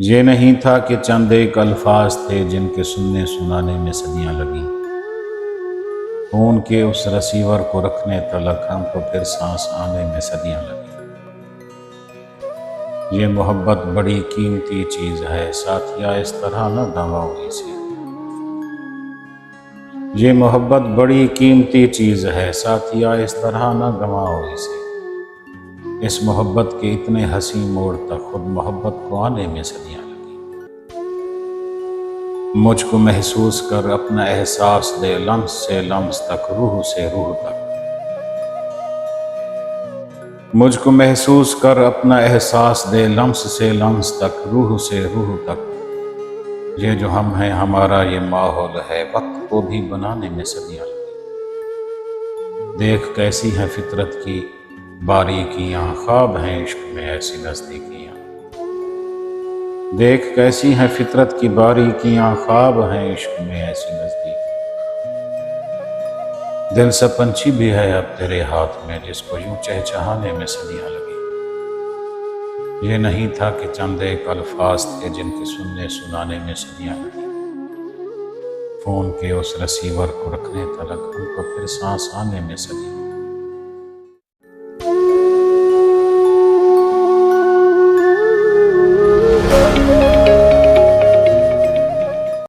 ये नहीं था कि चंद एक अल्फाज थे जिनके सुनने सुनाने में सदियां लगीं। फ़ोन के उस रिसीवर को रखने तलक हमको फिर सांस आने में सदियां लगीं। ये मोहब्बत बड़ी कीमती चीज़ है, साथिया इस तरह न गंवाओ इसे। ये मोहब्बत बड़ी कीमती चीज़ है, साथिया इस तरह न गंवाओ इसे। इस मोहब्बत के इतने हंसी मोड़ तक खुद मोहब्बत को आने में सदियां लगीं। मुझको महसूस कर अपना एहसास दे, लम्स से लम्स तक, रूह से रूह तक। मुझको महसूस कर अपना एहसास दे, लम्स से लम्स तक, रूह से रूह तक। ये जो हम हैं हमारा ये माहौल है, वक्त को भी बनाने में सदियां लगीं। देख कैसी है फितरत की बारीकियां, ख्वाब हैं इश्क में ऐसी नजदीकियां। देख कैसी है फितरत की बारीकियां, ख्वाब हैं इश्क में ऐसी नजदीकियां। दिल सा पंछी भी है अब तेरे हाथ में, जिसको यूं चहचहाने में सदियां लगीं। ये नहीं था कि चंद एक अल्फाज थे जिनके सुनने सुनाने में सदियां लगीं। फ़ोन के उस रिसीवर को रखने तलक हमको फिर सांस आने में सदियां